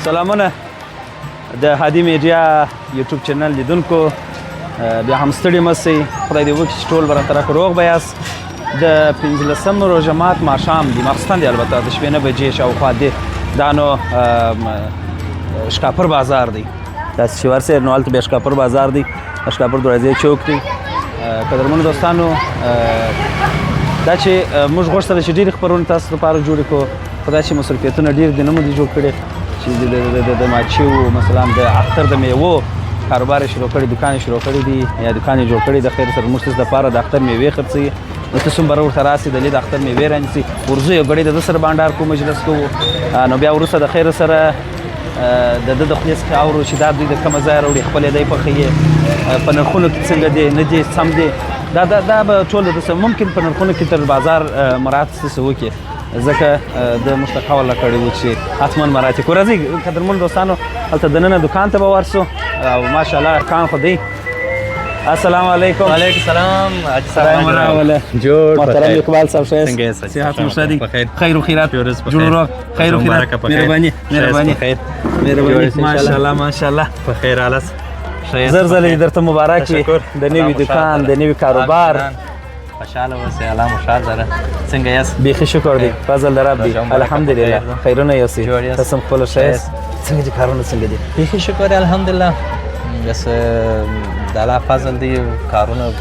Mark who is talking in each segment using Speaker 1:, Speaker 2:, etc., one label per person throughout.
Speaker 1: سلامونه د هادي میډیا یوټیوب چینل لیدونکو بیا هم ستړي مه سئ خدای دې وکړي چې ټول به راته روغ به یاست د 15 روژه مات ماښام دی ماخستن دی البته د شپې 9 بجې شاوخوا دی دا نو شکاپر بازار دی داسې چې ورسې نو هلته بیا شکاپر بازار دی شکاپر دروازې چوک دی قدرمنو دوستانو دا چې موږ غوښتل چې ډېرې خپرونې تاسو لپاره جوړې کړو خو دا چې مصروفیتونه ډېر دي نه مو دي جوړ کړي چې د ماچیو مثلا د اختر د میوو کاروبار یې شروع کړی دوکان یې شروع کړی دی یا دوکان یې جوړ کړی د خیر سره موږ ستاسو دپاره د اختر میوې خرڅوي نو تاسو هم به ورته راسئ د لید د اختر میوې رانیسئ ورځو یو ګړی د ده سره بانډار کوو مجلس کوو نو بیا وروسته د خیر سره د ده د خولې څخه اورو چې دا دوی د کومه ځایه راوړي خپل دی پخوي په نرخونو کې څنګه دی نه دی سم دی دا به ټول داسې ممکن په نرخونو کې تر بازار مراعات ستاسې وکړي ځکه د مشتاق ولا کړی و چې حتما مراعات کړو راځئ قدرمنو دوستانو هلته دننه دکان ته به ورسو او ماشاءالله کان خو دی السلام علیکم
Speaker 2: وعلیکم السلام
Speaker 1: سلام راوله
Speaker 2: جوړ
Speaker 1: محترم اقبال صاحب ښه
Speaker 2: څنګه یاست
Speaker 1: صحت مو ښه دی خیر و خیرات جوړ روغ خیر و خیرات مهرباني ماشاءالله ماشاءالله
Speaker 2: په خیر حالت
Speaker 1: زر زلې درته مبارک وي د نوي دکان د نوي کاروبار
Speaker 2: خوشحاله اوسئ الله مو ښاد لره څنګه یاست
Speaker 1: بیخي شکر دی فضل د رب دی الحمدلله خیرونه یوسئ تاسو هم خپله ښه یاست څنګه دي کارونه څنګه دي
Speaker 2: بیخي شکر الحمدلله بس د الله فضل دی کارونه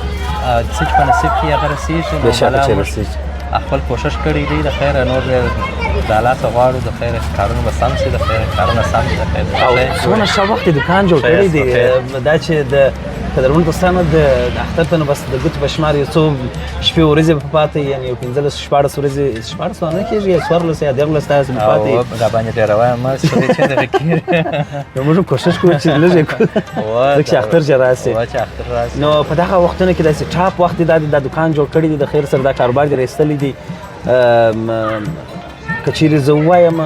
Speaker 2: څه چې په نصیب کې هغه رسېږي
Speaker 1: بېشکه چې رسېږي
Speaker 2: خپل کوشش کړی دی د خیره نور د الله څخه غواړو د خیره کارونه به سم شي د خیره کارونه سم شي د خیره
Speaker 1: او څومره ښه وخت دکان جوړ کړی دی دا چې د قدرمنو دوستانو د اختر ته نو بس د ګوتو په شمار یو څو شپې ورځې به پاتې یعنې یو 15-14 ورځې 14 نه کېږي یا 14 یا 15 داسې به پاتې
Speaker 2: راباندې ډېره وایم ما چې دغه کېږي
Speaker 1: نو موږ هم کوشش کوو چې لږ یې کړو ځکه چې اختر چې راسي نو په دغه وختونو کې داسې ټاپ وخت دی دا دکان جوړ کړی دی د خیر سره دا کاروبار دې رایستلی دی که چیرې زه ووایم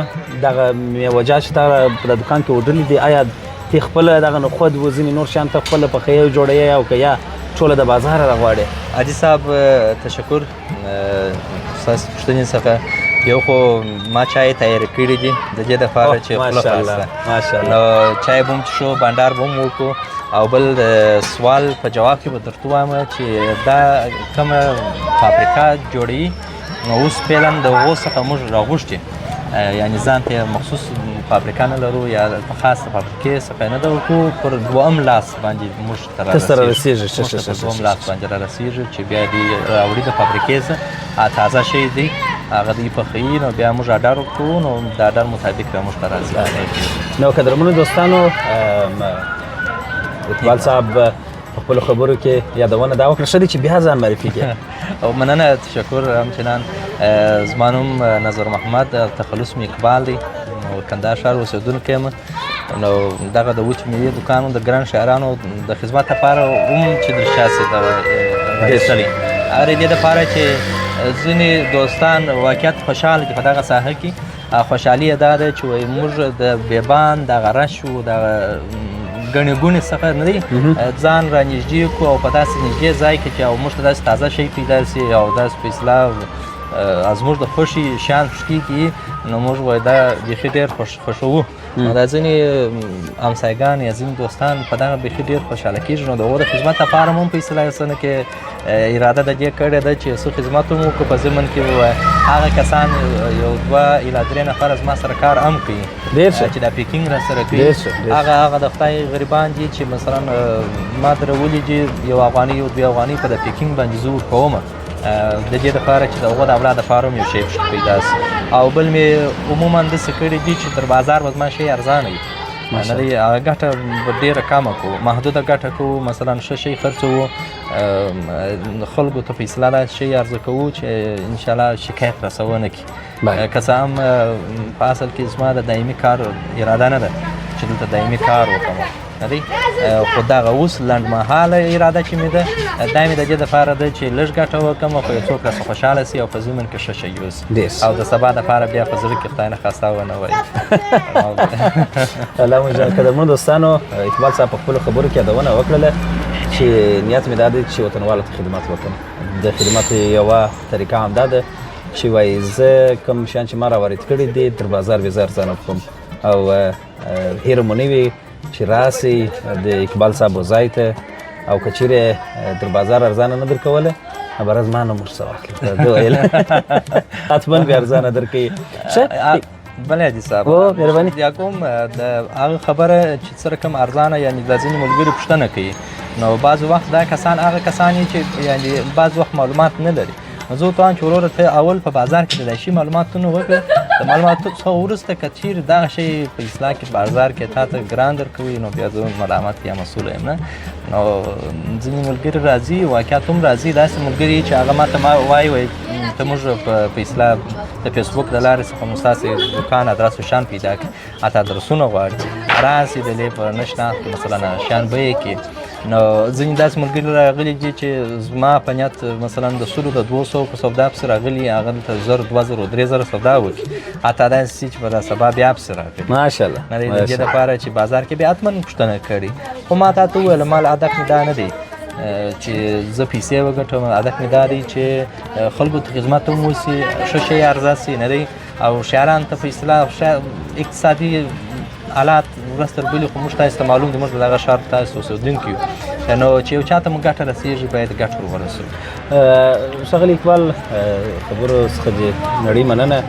Speaker 1: دغه میوه چې تا په دکان کې وډلې دي آیا تی خپله دغه نو خود و ځینې نور شیان ته خپله پخوې او جوړوې او که یا ټوله د بازاره راغواړې
Speaker 2: حاجي صاحب تشکر ستاسو پوښتنې څخه یو خو ما چای تیارې کړي دي د دې دپاره چې خوله خلاصه نو چای به هم څښو بانډار به هم وکړو او بل سوال په جواب کې به درته ووایم چې دا کومه فابریکه جوړوي نو اوس فعلا د هغو څخه موږ راغوښتي یعنې ځان ته مخصوص فابریکه نه لرو یا په خاصه فابریکې څخه نه ده ورکو پر دوهم لاس باندې موږ ته
Speaker 1: رسېږي
Speaker 2: دوهم لاس باندې را رسېږي چې بیا دې راوړي د فابریکې څخه تازه شی دی هغه دوی پخوي نو بیا موږ اډر وکړو نو د اډر مطابق بیا موږ ته راځي
Speaker 1: نو قدرمنو دوستانو اقبال صاحب په خپلو خبرو کې یادونه دا وکړه ښه دی چې بیا ځان معرفي کړې
Speaker 2: او مننه تشکر همچنان زما نوم نظر محمد تخلص مې اقبال دی کندهار ښار اوسېدونکی یم نو دغه د وچې میوې دوکان د ګران شاعرانو د خدمت لپاره هم چې در شاسې رایستلی هغه دې دپاره چې ځینې دوستان واقعیت خوشحاله دي په دغه ساحه کې خوشحالي یې دا ده چې موږ د بیبان دغه رش و دغه ګڼې ګوڼې څخه نه دی ځان را نږدې کړو او په داسې نږدې ځای کې چې او موږ ته داسې تازه شی پیدا شي او داسې په اصطلاح زموږ د خوښې شیان پکې کړي نو موږ وایو دا بیخي ډېر خوښوو نو دا ځینې همسایګان یا ځینې دوستان په دغه بیخي ډېر خوشحاله کېږي نو د هغو د خدمت لپاره هم په اصطلاح یو کې اراده د دې کړې ده چې څه خدمت هم وکړو په ضمن کې هغه کسان یو 2 الی 3 نفره زما سره کار هم کوي چې دا پیکینګ را سره کوي هغه د خدای غریبان دي چې مثلا ما درولي دي یو افغاني یو 2 افغاني په د پیکینګ باندې زه ورکوم د دې دپاره چې د هغو د اولاد دپاره هم یو شی پیدا شي او بل مې عموما داسې کړي دي چې تر بازار به زما شی ارزانه وي نه دی هغه ګټه به ډېره کمه کوو محدوده ګټه کوو مثلا ښه شی خرڅوو خلکو ته په اصطلاح داسې شی عرضه کوو چې انشاءالله شکایت رسوه نه کړي که څه هم په اصل کې زما د دایمي کار اراده نه ده چې دلته دایمي کار وکړم نه دی خو دغه اوس لنډمهاله اراده چې مې ده دا مې د دې دپاره ده چې لږ ګټه وکړم خو یو څوک راڅخه خوشحاله سي او په ضمن کې ښه شی یوسي او د سبا دپاره بیا په زړه کې خدای نه خواسته ونه وایي
Speaker 1: الله مو جان قدرمنو دوستانو اقبال صاحب په خپلو خبرو کې یادونه وکړله چې نیت مې دا دی چې وطنوالو ته خدمت وکړم د خدمت یوه طریقه همدا ده چې وایي زه کوم شیان چې ما راوارد کړي دي تر بازار وزار ځان وکړم او هیره مو نه وي چې راسئ د اقبال صاحب ځای ته او که چیرې در بازار ارزانه نه درکوله بره زما نه ورڅه واخلي ده ویل حتما بیا ارزانه درکوي
Speaker 2: بله حاجي صاحب
Speaker 1: مهرباني
Speaker 2: یا کوم د هغه خبره چې څه رقم ارزانه یعنې د ځینې ملګري پوښتنه کوي نو بعض وخت دا کسان هغه کسان چې یعنې بعض وخت معلومات نه لري نو زه ورته وایم چې وروره ته اول په بازار کې د دې شي معلوماتونه وکړه د معلوماتو څخه وروسته که چیرې دغه شی په اصلاح کې بازار کې تا ته ګران درکوي نو بیا زه ملامت یا مسؤله یم نه نو ځینې ملګري راځي واقعیت هم راځي داسې ملګري چې هغه ماته ما وایي ته موږ په اصلاح د فیسبوک د لارې څخه مو ستاسې دوکان ادرس و شیان پیدا کړي حتی ادرسونه غواړي راسئ د دې په نه شناخت مثلا شیان بیې کې نو ځینې داسې ملګري راغلي دي چې زما په نیت مثلا د سلو د 200 په سودا پسې راغلي هغه دلته 1000 2000 3000 سودا وکړي حتی داسې چې په سبا بیا پسې راغلي
Speaker 1: ماشاءالله
Speaker 2: د دې دپاره چې بازار کې بیا حتما پوښتنه کړي خو ما تاته وویل ما هدف مې دا نه دی چې زه پیسې وګټم هدف مې دا دی چې خلکو ته خدمت هم وشي ښه شی عرضه سي نه دی او شاعرانو ته په اصطلاح اقتصادي حالات ورځ تر بلې خو موږ تاسو ته معلوم دي موږ د دغه ښار تاسو اوسېدونکي یو نو چې یو چا ته مو ګټه رسېږي باید ګټه ور ورسوي
Speaker 1: ښاغلي اقبال خبرو څخه دې نړۍ مننه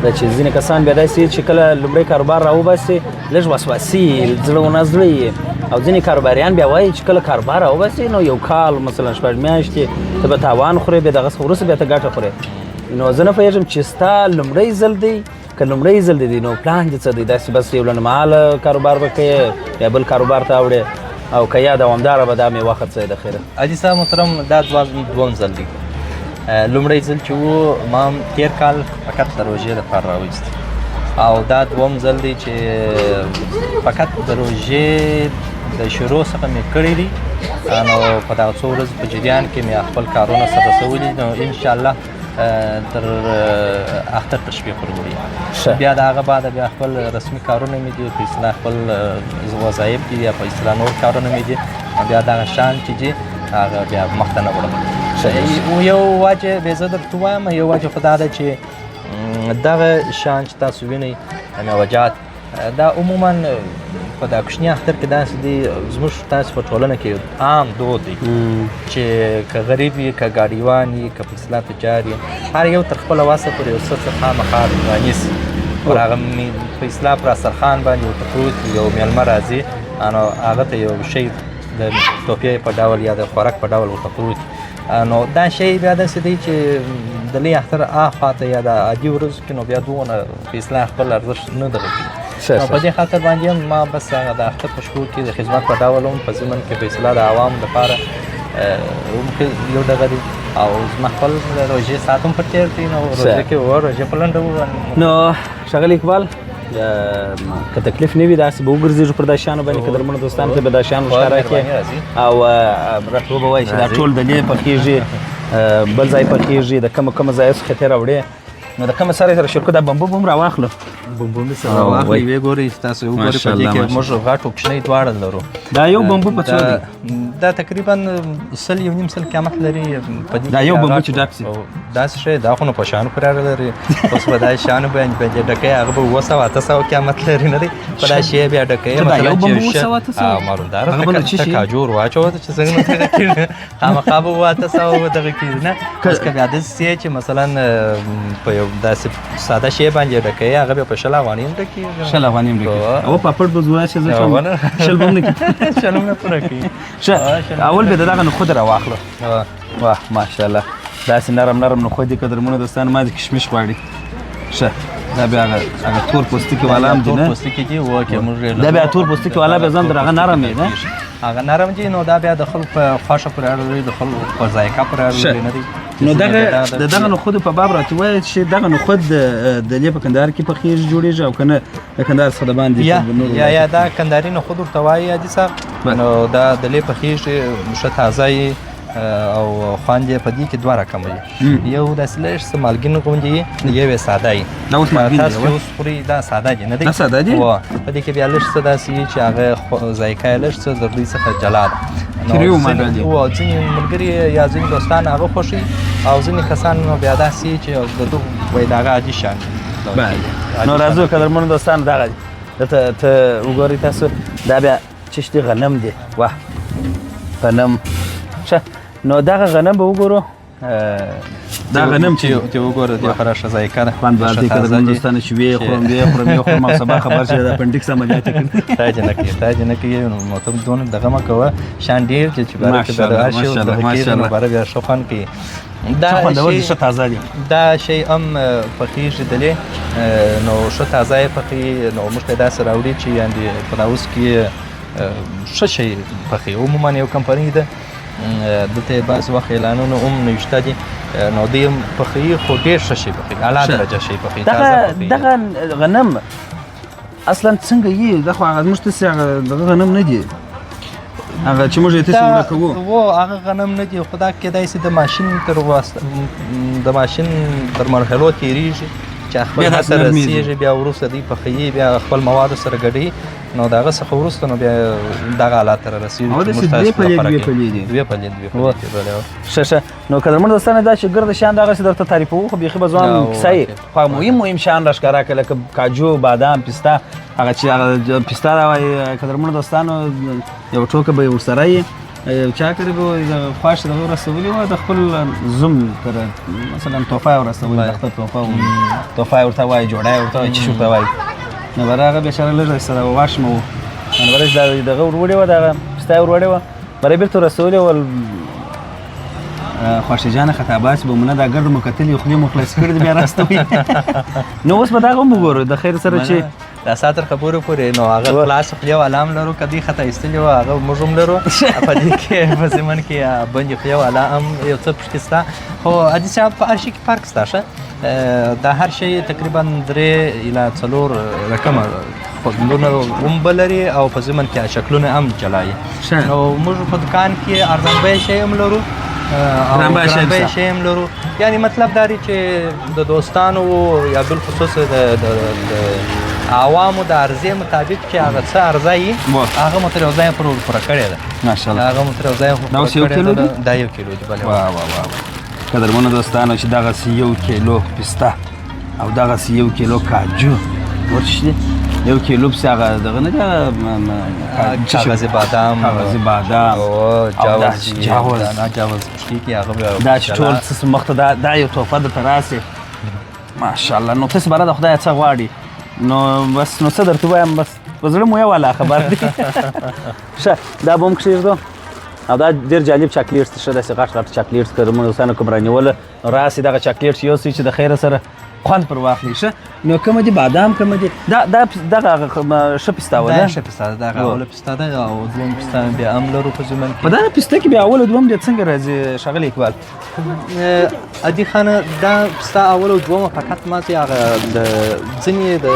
Speaker 1: دا چې ځینې کسان بیا داسې چې کله لومړی کاروبار راوباسي لږ وسواسي زړه ونه زړه او ځینې کاروباریان بیا وایي چې کله کاروبار راوباسي نو یو کال مثلا 6 میاشتې ته به تاوان خورې بیا دغه څخه وروسته بیا ته ګټه خورې نو زه نه پوهېږم چې ستا لومړی ځل دی که لومړی ځل دی نو پلان دې څه دی داسې بس یو لنډمهاله کاروبار به کوې یا بل کاروبار ته اوړې او که یا دوامداره به دا مې وخت څه د خیره
Speaker 2: حاجي صاحب محترم دا دوم ځل دی لومړی ځل چې و ما تېر کال فقط د روژې لپاره راوایستی او دا دوم ځل دی چې فقط د روژې د شروع څخه مې کړی دي نو په دغه څو ورځو په جریان کې مې خپل کارونه سره رسولي نو انشاءالله تر اختر تشبیه وروړي بیا د هغه بعد بیا خپل رسمي کارونه مې دي په اصطلاح خپل وظایف دي یا په اصطلاح نور کارونه مې دي بیا دغه شان چې دي هغه بیا مخته نه وړم یو وجه بیا زه درته وایم یو وجه خو دا ده چې دغه شان چې تاسو وینئ وجات دا عموما په دا کوچني اختر کې داسې دي زموږ تاسو په ټولنه کې عام دود دی چې که غریب وي که ګاډیوان وي که په اصطلاح تجار وي هر یو تر خپله وسه پورې یو څه خامخا رانیسي پر هغه په اصطلاح پر دسترخوان باندې ورته پروت یو میلمه راځي نو هغه ته یو شی د توپیې په ډول یا د خوراک په ډول ورته پروت نو دا شی بیا داسې دی چې د لوی اختر هاخوا ته یا د عادي ورځو کې نو بیا دونه په اصطلاح خپل ارزښت نه درکوي نو په دې خاطر باندې هم ما بس هغه د اختر په شکور کې د خدمت په ډول هم په ضمن کې په اصطلاح د عوامو لپاره یو دغه دی او زما خپل روژې ساعت هم پر تېر کړي نو روژې کې روژې په لنډه
Speaker 1: نو ښاغلی اقبال که تکلیف نه وي داسې به وګرځېږو پر دا شیانو باندې که درمنو دوستانو ته به دا شیان ښکاره کړې او راته وبه وایي چې دا ټول د دې پخېږي بل ځای پخېږي د کومه ځایو څخه ترې راوړې نو د کومه سره شرکو دا بمبو هم راواخلو
Speaker 2: بمبو مې سره واخلئ ویې ګورئ تاسو وګورئ په دې کې موږ غټ او کوچنی دواړه لرو
Speaker 1: دا یو بمبو په څو دی
Speaker 2: دا تقریبا 100 قیمت لري په دې
Speaker 1: دا یو بمبو چې ډک سي
Speaker 2: داسې شی دا خو نو په شانو پورې اړه لري اوس به دا شانو باندې ډکې هغه به 700 قیمت لري نه دی په دا شی بیا ډکې
Speaker 1: مثلا چې
Speaker 2: مالدار ته کاجور واچو چې څنګه کېږي خامخا به 700 دغه کېږي نه اوس که بیا داسې چې مثلا په یو داسې ساده شی باندې ډکې هغه به په 10 افغانۍ هم ډکېږي 10 افغانۍ هم ډکېږي او پاپړ به زوړه شي زه شل به هم نه کېږي شل هم نه پوره کېږي
Speaker 1: اول به دغه نخود راواخلو واه ماشاءالله داسې نرم نخود دي که درمونو دوستان ما دې کشمش غواړي ښه دا بیا هغه تور پوستکي والا هم دي نه
Speaker 2: تور پوستکي دي اوکې موږ
Speaker 1: دا بیا تور پوستکي والا بیا ځان در هغه نرم دی نه
Speaker 2: هغه نرم دي نو دا بیا د خلکو په خوښه پورې اړه لري د خلکو په ذایقه پورې اړه لري نه دی
Speaker 1: نو دغه نخودو په باب راته وایي چې دغه نخود د دې په کندهار کې پخېږي جوړېږي او که نه د کندهار څخه د باندې
Speaker 2: یا دا کندهاري نخود ورته وایي حاجي صاحب نو دا د لې پخېږي ښه تازه او خوند یې په دې کې دوه رقمه دي یو داسې لږ څه مالګین غوندې یو یې ساده وي
Speaker 1: دا اوس مالګین دی
Speaker 2: تاسو اوس خورئ دا ساده دي نه دی
Speaker 1: دا ساده دي
Speaker 2: په دې کې بیا لږ څه داسې چې هغه ذایقه یې لږ څه د دوی څخه جلا ده
Speaker 1: تریو ماډل دي
Speaker 2: ځینې ملګري یا ځینې دوستان هغه خوښوي او ځینې کسان نو بیا داسې چې د دغه وایي د هغه عادي شیان
Speaker 1: بله نو راځو قدرمنو دوستانو دغه دی دلته ته وګورئ تاسو دا بیا چش دی غنم دی واه غنم ښه نو دغه غنم به وګورو دا غنم چې
Speaker 2: وګوره د خراشه ذایقه ده
Speaker 1: خوند باندې قدرمنو دوستانو چې وی خورم او سبا خبر شه د اپنډکس عملیات کړي
Speaker 2: تاج نه کوي نو مطلب دونه دغه ما کوه شان ډیر چې بارک د شي ماشاءالله بار بیا شوفان کې
Speaker 1: دا تازه دي
Speaker 2: دا شی هم پخېږي دلې نو ښه تازه پخې نو موږ ته داسې راوړي چې یعنې په اوس کې ښه شی پخې عموما یو کمپنۍ ده دلته بعض وخت اعلانونه هم نوشته دي نو دوی هم پخې خو ډېر ښه شی پخې اعلی درجه شی پخې
Speaker 1: دغه غنم اصلا څنګه یې دا خو هغه موږ ته دغه غنم نه دی هغه چې موږ یې تاسو کوو
Speaker 2: هغه غنم نه دی خو دا کېدای شي د ماشین تر مرحلو تېرېږي چې خپل هڅه رسېږي بیا وروسته دوی پخوي بیا خپل موادو سره ګډوي نو د هغه څخه وروسته نو بیا دغه حالات ته رسېږي دوې پلې
Speaker 1: ښه نو قدرمنو دوستانو دا چې ګرده شیان دغسې درته تعریفوو خو بیخي به ځوان کیسه یې خو مهم شیان راښکاره کړه لکه کاجو بادام پسته هغه چې هغه پسته راوایي قدرمنو دوستانو یو ټوکه به یې ورسره یي چا کړی به د خواښ دغه ورسولي وه د خپل زوم تر مثلا تحفه یې ورسولي د اختر تحفه یې ورته وایي جوړه یې ورته وایي چې ورته وایي نو بره هغه بېچاره لږ سره واشمه وو نو بره چې دغه ور وړې وه دغه پسته یې ور وړې وه بره یې بېرته ورسولې ول خوښي جانه خطابات به مونږ دا ګرد مو کتلي خولې مو خلاص کړي بیا راستوي نو اوس به دا هم وګورو د خیر سره چې
Speaker 2: دا ساتر خبرو پورې نو هغه خلاص خولې والا هم لرو که دوی خطا ایستلي وه هغه موږ هم لرو په دې کې په زمن کې بندې خولې والا هم یو څه پشتې شته خو عادي صاحب په هر شي کې فرق شته ښه دا هر شی تقریبا 3 الی 4 رقمه خوندونه هم به لري او په زمن کې شکلونه هم جلا وي نو موږ په دکان کې ارزان بیه شی هم لرو
Speaker 1: ګران
Speaker 2: بیه شی هم لرو یعنې مطلب دا دی چې د دوستانو یا بالخصوص د عوامو د عرضې مطابق چې هغه څه عرضه وي هغه مو تر یو ځایه پوره کړې ده
Speaker 1: ماشاءالله
Speaker 2: هغه مو تر یو ځایه
Speaker 1: دا اوس 1 کیلو دی
Speaker 2: دا 1 کیلو دی بله
Speaker 1: واه قدرمنو دوستانو چې دغسې 1 کیلو پسته او دغسې 1 کیلو کاجو ورچ دی 1 کیلو پسې هغه دغه نه دی
Speaker 2: کاغذي بادام
Speaker 1: او جاوز
Speaker 2: پشتي کې هغه
Speaker 1: دا چې ټول څه مخ ته دا یو تحفه درته راسې ماشاءالله نو تاسې بره د خدایه څه غواړي نو بس نو څه درته ووایم بس په زړه مو والا خبر دی ښه دا به هم کښېږدو او دا ډېر جالب چاکلیټ ښه داسې غټ غټ چاکلیټ قدرمنو دوستانو کوم رانیوله راسې دغه چاکلیټ یوسئ چې د خیره سره خوند پر واخلي ښه نو کومه دي بادام کومه دي دغه ښه پسته وه
Speaker 2: دا ښه پسته ده دغه اوله پسته ده او دویم پسته بیا هم لرو په زمن کې
Speaker 1: په دغه پسته کې بیا اوله دویم بیا څنګه راځي ښاغلی اقبال
Speaker 2: عادي خانه دا پسته اوله او دویمه فقط مازې هغه د ځینې د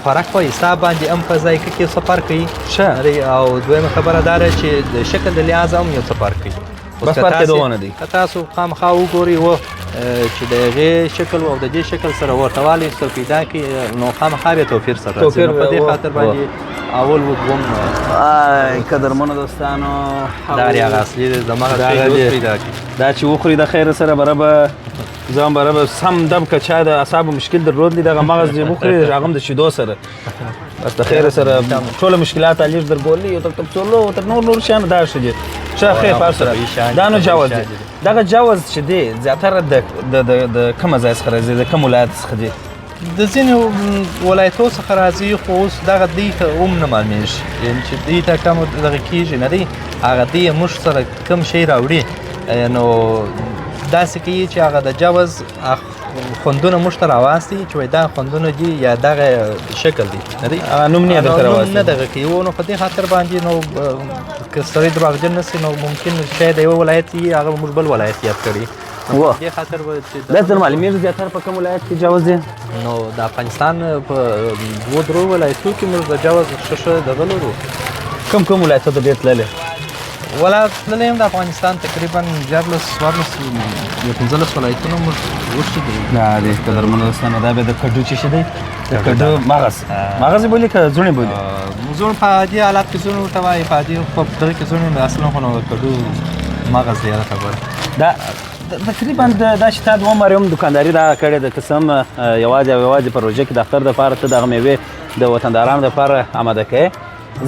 Speaker 2: خوراک په حساب باندې هم په ذایقه کې څه فرق کوي
Speaker 1: ښه
Speaker 2: او دویمه خبره دا ده چې د شکل د لحاظه هم یو څه فرق کوي
Speaker 1: بس فرق یې دغونه دی
Speaker 2: که تاسو خامخا وګورئ چې د هغې شکل او د دې شکل سره ورته والی سره پیدا کړي نو خامخا بیا توپیر سره راځي نو په دې خاطر باندې اول و دوم
Speaker 1: قدرمنو دوستانو
Speaker 2: دا هغه اصلي دی دماغه پیدا کړي
Speaker 1: دا چې وخوري د خیر سره بره به ځان بره به سم دم که چا د اعصابو مشکل درلودلی دغه مغز چې وخوري هغه هم د شیدو سره بس د خیر سره ټوله مشکلات علیج درګولي او تر تبصرلو او تر نور شیانو دا ښه دي ښه خیر فار سره دا نو جواز دی دغه جواز چې دی زیاتره د کومه ځای څخه راځي د کوم ولایت څخه دی
Speaker 2: د ځینې ولایتو څخه راځي خو اوس دغه دوی ته هم نه معلومېږي یعنې چې دوی ته کوم دغه کېږي نه دی هغه دوی موږ سره کوم شی راوړي نو داسې کوي چې هغه د جواز خوندونه موږ ته راواستي چې وایي دا خوندونه دي یا دغه شکل دی نه دی
Speaker 1: نوم نه یې درته راواستي
Speaker 2: نه دغه کوي نو په دې خاطر باندې نو که سړی دروغجن نه سي نو ممکن شاید یو ولایت وي هغه موږ بل ولایت یاد کړي
Speaker 1: و
Speaker 2: دې خاطر به چې
Speaker 1: دا تر معلومیږي زیاتره په کوم ولایت کې جواز دی
Speaker 2: نو د افغانستان په 2-3 ولایتو کې موږ د جواز ښه دغه لرو
Speaker 1: کوم ولایتو ته ډېر تللی
Speaker 2: ولا تللی یم د افغانستان تقریبا 14-15 ولایتونه موږ وښي دي
Speaker 1: دا دی قدرمنو دوستانو دا بیا د کډو چې شی دی د کډو مغز یې بولي که زوڼې بولي
Speaker 2: زوڼ په عادي حالت کې زوڼ ورته وایي په عادي په دغه کې زوڼې اصلا خو نو د کډو مغز دی هغه خبره
Speaker 1: تقریبا دا چې تا 2 عمر هم دکانداري دا کړې ده که څه هم یوازې په روژه کې د اختر دپاره ته دغه میوې د وطندارانو دپاره اماده کوې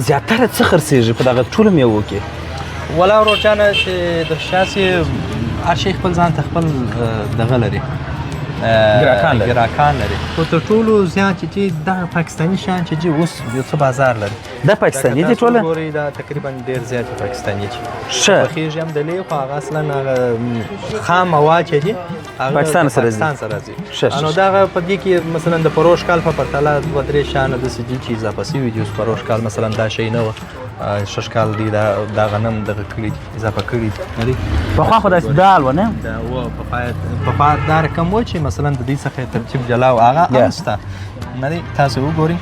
Speaker 1: زیاتره څه خرڅېږي په دغه ټولو میوو کې
Speaker 2: ولا ورور جانه چې د شاسې هر شی خپل ځان ته خپل دغه لري ګراکان لري خو تر ټولو زیات چې دغه پاکستاني شیان چې اوس یو څه بازار لري
Speaker 1: دا پاکستاني دي ټوله
Speaker 2: ګورئ دا تقریبا ډېر زیات پاکستاني دي
Speaker 1: ښه
Speaker 2: پخېږي هم د لې خو هغه اصلا خام مواد چې دي
Speaker 1: پاکستان سره
Speaker 2: راځي نو دغه په دې کې مثلا د پروش کال په پرتله 2-3 شیانه داسې دي چې اضافه شوي دي اوس پروش کال مثلا دا شی نه و 6 کال دی دا غنم دغه کړي اضافه کړي دي
Speaker 1: پخوا خو داسې دال و نه
Speaker 2: دا و پخوا دا رقم و چې مثلا د دې څخه ترتیب جلا و هغه همسته نه دی تاسو وګورئ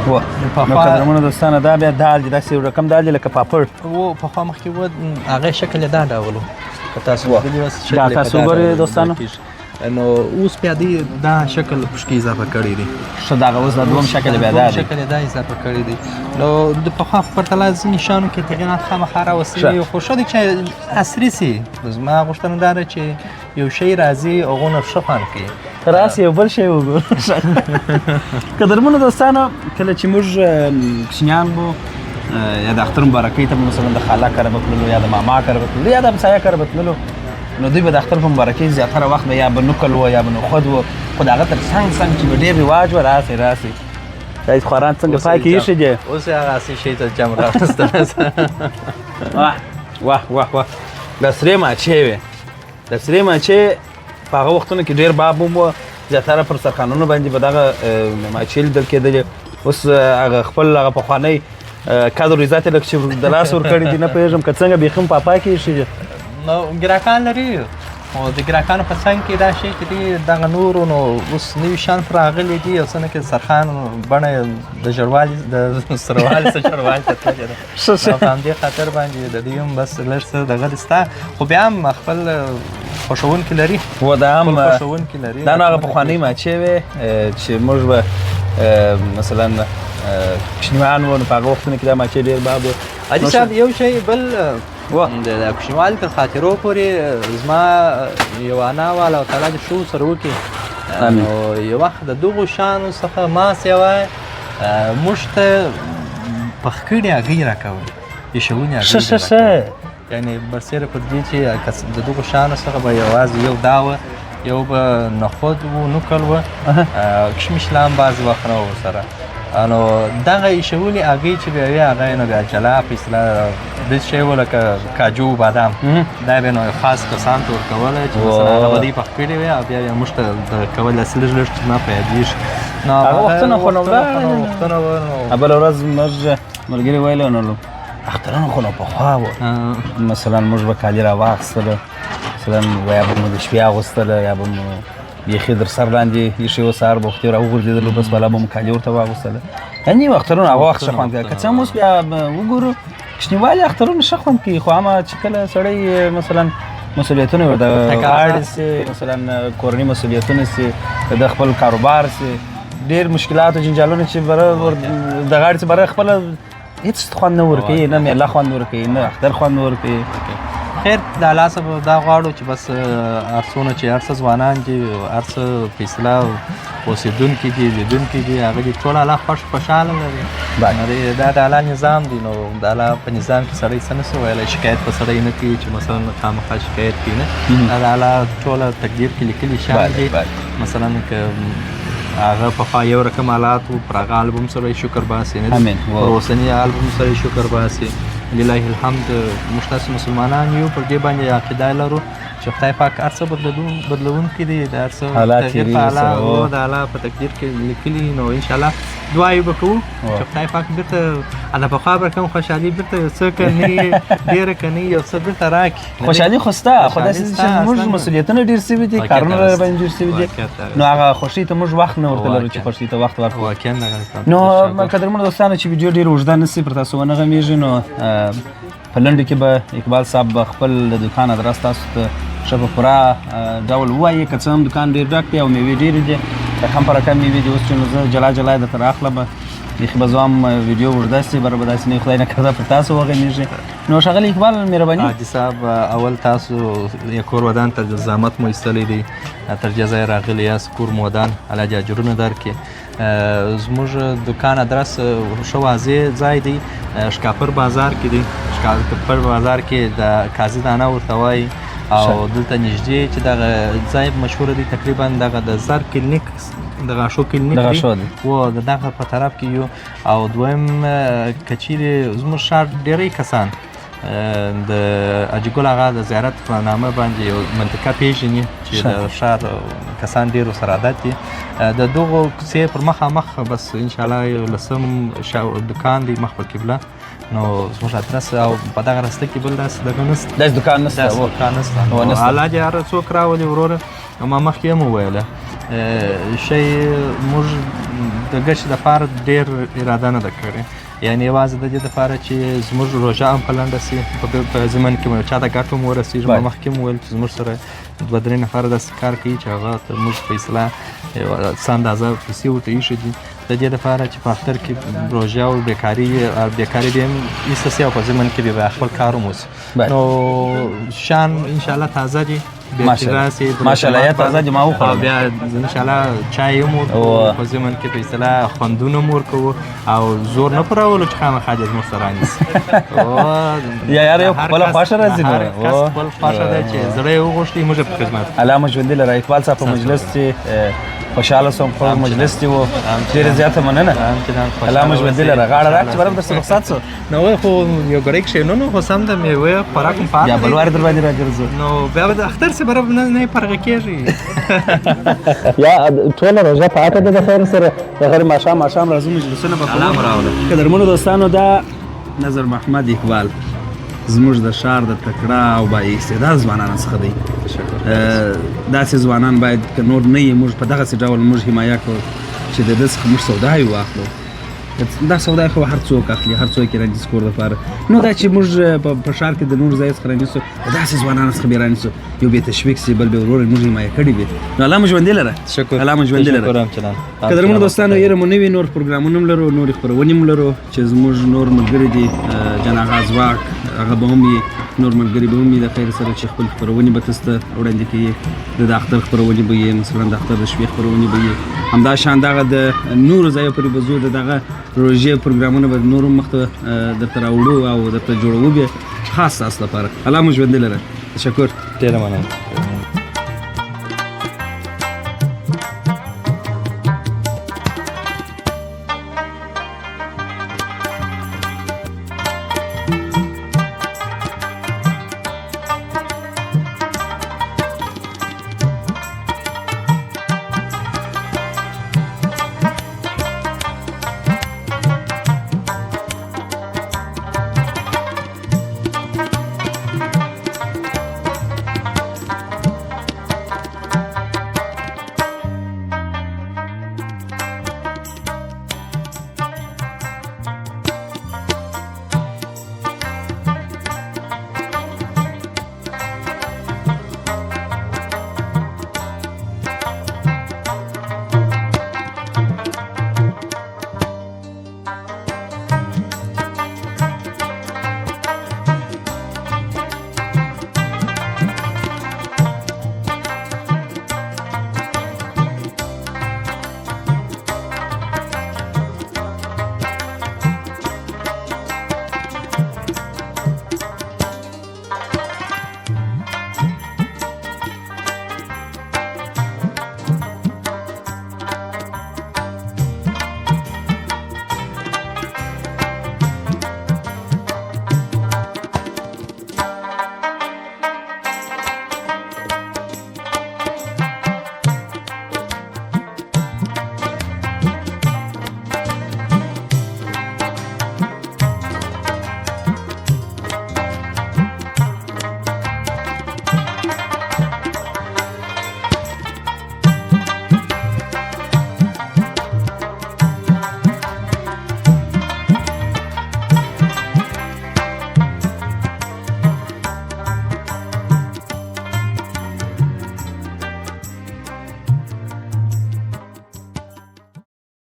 Speaker 1: نو قدرمنو دوستانو دا بیا دال دي داسې یو رقم دال دي لکه پاپړ
Speaker 2: و پخوا مخکې و هغه شکل یې دا ډول و که تاسو
Speaker 1: وګورئ دوستانو
Speaker 2: نو اوس بیا دا شکل پشکې اضافه کړی دی
Speaker 1: ښه دغه اوس دا دوم شکل بیا دا دی
Speaker 2: شکل یې دا اضافه کړی دی نو د پخوا په پرتله ځینې شیانو کې تغیرات خامخا راوستلي خو ښه دی چې عصري سي زما غوښتنه دا ده چې یو شی راځي هغونه ښه خوند کوي
Speaker 1: راسي یو بل شی وګورو قدرمنو دوستانو کله چې موږ کوچنیان وو یا د اختر مبارکۍ ته مثلا د خاله کره به تللو یا د ماما کره به تللو یا د همسایه کره به تللو نو دوی به د اختر په مبارکۍ زیاتره وخت به یا به نکل و یا به نخود و خو د هغه تر څنګ چې به ډېر رواج و راسي دا خواران څنګه پای کې ایښي دي
Speaker 2: اوس هغه اصلي شی ته جمع راوستل
Speaker 1: واه د سرې ماچې وې د سرې ماچې په هغه وختونو کې ډېر باب هم و زیاتره پر سرخانونو باندې به دغه ماچې لیدل کېدلې اوس هغه خپل هغه پخوانی کادر عزت لکه چې د لاس ورکړي دي نه پوهېږم که څنګه بیخي هم پاپا کې ایښي دي
Speaker 2: نو ګراکان لري او د ګراکانو په څنګ کې دا شی چې دي دغه نورو نو اوس نوي شیان پرې راغلي دي او څه نه کې سرخان بڼه د ژړوالي د سروالي څه ژړوالي ته تللې ده په همدې خاطر باندې د دې هم بس لږ څه دغه دي ستا خو بیا هم خپل خوښوونکي لري
Speaker 1: و دا هم
Speaker 2: خوښوونکي لري
Speaker 1: دا نو هغه پخوانۍ ماچې وې چې موږ به مثلا کوچنیان وو نو په هغه وختونو کې دا ماچې ډېر باب و
Speaker 2: حاجي صاحب یو شی بل د کوچنیوالي تر خاطرو پورې زما یو انا والا او تعالی دې ښه ورسره وکړي نو یو وخت د دغو شیانو څخه ماس یوه موږ ته پخکړې هګۍ راکولې ایښوونې هګۍ یعنې برسېره پر دې چې د دغو شیانو څخه به یوازې یو دا وه یو به نخود و نوکل و کشمش لا هم بعضې وخت نه و ورسره نو دغه ایښولې هګۍ چې بیا وې هغه یې نو بیا جلا په اصطلاح داسې شی و لکه کاجو بادام دا به نو خاص کسانو ته ورکوله چې مثلا هغه به دوی پخ کړې وې او بیا یې موږ ته کول داسې لږ لږ زما په یادېږي نو
Speaker 1: هغه وختونه خو نو
Speaker 2: وختونه و نو
Speaker 1: بله ورځ موږ ملګري ویلو نو اخترونه خو نو پخوا وو مثلا موږ به کالي راواخیستله مثلا یا به مو د شپې اغوستله یا به مو بیخي در سر لاندې ایښې و سهار به وختې راوغورځېدلو بس بالا به مو کالي ورته واغوستله یعنې اخترونه هغه وخت ښه خوند کوي که څه هم اوس بیا وګورو کوچنیوالي اخترونه ښه خوند کوي خو هغه چې کله سړی مثلا مسؤلیتونه ورته غاړې سي مثلا کورني مسؤلیتونه سي د خپل کاروبار سي ډېر مشکلات او جنجالونه چې بره د غاړې څخه بره خپله هېڅ خوند نه ورکوي نه میله خوند ورکوي نه اختر خوند ورکوي
Speaker 2: خیر د الله څخه دا غواړو چې بس هر څونه چې هر څه ځوانان دي هر څه په اصطلاح اوسېدونکي دي لیدونکي دي هغه دي ټول الله خوشحاله لري دا د الله نظام دی نو د الله په نظام کې سړی څه نشي ویلی شکایت په سړی نه کوي چې مثلا خامخا شکایت کوي نه دا د الله ټوله تقدیر کې لیکلي شیان دي مثلا که هغه پخوا یو رقم حالات و پر هغه البوم سره یې شکر باسي نه پر اوسني البوم سره یې شکر باسي لله الحمد موږ تاسو مسلمانان یو پر دې باندې عقیده لرو چې خدای پاک هر څه بدلونکی دی د هر څه تغییر په الله او د الله په تقدیر کې لیکلي نو انشاءالله دعا یې به کوو چې خدای پاک بېرته هله پخوا به کوم خوشحالي بېرته یو څه که نه ډېره که نه یو څه بېرته راکړي
Speaker 1: خوشحالي خو شته خو داسې چې موږ مسؤلیتونه ډېر شوي دي کارونه راباندې ډېر شوي دي نو هغه خوښۍ ته موږ وخت نه ورته لرو چې خوښۍ ته وخت ورکړو نو قدرمنو دوستانو چې ویډیو ډېر اوږده نه شي پر تاسو ونه غمیږي نو په لنډو کې به اقبال صاحب به خپل د دوکان ادرس تاسو ته ښه په پوره ډول ووایي که څه هم دوکان ډېر ډک دی او میوې ډېرې دي رقم په رقم میوې دي اوس چې نو زه جلا جلا یې درته راخلم بیخي به زه هم ویډیو اوږده سي بره به داسې نه وي خدای نکرده پر تاسو وغږېږي نو ښاغلی اقبال مهرباني
Speaker 2: حاجي صاحب اول تاسو یې کور ودان ته د زحمت مو ایستلی دی تر دې ځایه راغلي یاست کور مو ودان الله دې اجرونه درکړي زموږ دکان ادرس ښه واضح ځای دی شکاپر بازار کې دی شکاپر بازار کې د قاضي دانه ورته وایي او دلته نږدې چې دغه ځای مشهور دی تقریبا دغه د زر کلینیک د غاښو کلینیک دی و د دغه په طرف کې یو او دویم که چیرې زموږ ښار ډېری کسان د حاجي ګل اغا د زیارت په نامه باندې یو منطقه پیژني چې د ښار کسان ډېر ورسره عادت دي د دغو کوڅې پر مخامخ بس انشاءالله یو لسم دکان دی مخ په قبله نو زموږ ادرس او په دغه رسته کې بل داسې دغه نشته
Speaker 1: داسې دکان نشته
Speaker 2: دکان نشته الله دې هر څوک راولي وروره ما مخکې هم وویله شی موږ د ګټې دپاره ډېر اراده نه ده کړې یعنې یوازې د دې دپاره چې زموږ روژه هم په لنډه سي په ضمن کې مو چا ته ګټه هم ورسېږي ما مخکې هم وویل چې زموږ سره دوه درې نفره داسې کار کوي چې هغه موږ په اصطلاح څه اندازه پیسې ورته ایښي دي د دې دپاره چې په اختر کې روژه او بیکاري به هم ایسته سي او په ضمن کې به خپل کار هم وسي نو شان انشاءالله تازه دي
Speaker 1: ماشاءالله یا تازه دي ما وخوړل
Speaker 2: بیا انشاءالله چای هم ورکوو په ضمن کې په اصطلاح خوندونه هم ورکوو او زور نه پر راولو چې خامخا دې زموږ سره رانیسي
Speaker 1: یا یار یو خپله خوښه راځي نو
Speaker 2: هر کس خپل خوښه ده چې زړه یې وغوښتي موږ په خدمت
Speaker 1: الله مو ژوندي لره اقبال صاحب په مجلس کې خوشحاله سوم په مجلس کې و ډېرې زیاته مننه الله مو ژوندي لره غاړه راک چې برم درسره رخصت سو
Speaker 2: نو خو یو ګړی کښېنو خو سم د میوې خوراک هم پاتې
Speaker 1: یا بل وارې در باندې راګرځو
Speaker 2: نو بیا به د اختر سره برابر نه فرق کېږي
Speaker 1: یا ټوله روژه پاته ده د خیر سره د غیر ماښام راځو مجلسونه به کوو قدرمنو دوستانو دا نظر محمد اقبال زموږ د ښار د تکړه او با استعداد ځوانانو څخه دی داسې ځوانان باید که نور نه یې موږ په دغسې ډول موږ حمایه کړو چې د ده څخه موږ سودا یې واخلو دا سودا خو هر څوک اخلي هر څوک یې رانیسي کور دپاره نو دا چې موږ په ښار کې د نور ځای څخه رانیسو د داسې ځوانانو څخه بې رانیسو یو بې تشویق سي بل بې ورور موږ حمایه کړي وي نو الله مو ژوندي لره الله مو ژوندي لره قدرمنو دوستانو یاره مو نوي نور پروګرامونه هم لرو نورې خپرونې هم لرو چې زموږ نور ملګري دي جان اغا ځواک هغه به هم نور ملګري به هم د خیر سره چې خپل خپرونې به تاسو ته وړاندې کوي د اختر خپرونې به یې مثلا د اختر د شپې خپرونې به یې همدا شان دغه د نورو ځایو پورې به ځو د دغه روژې پروګرامونه به نور هم مخته درته راوړو او درته جوړوو بیا خاص تاسو لپاره الله مو ژوندي لره تشکر
Speaker 2: ډېره مننه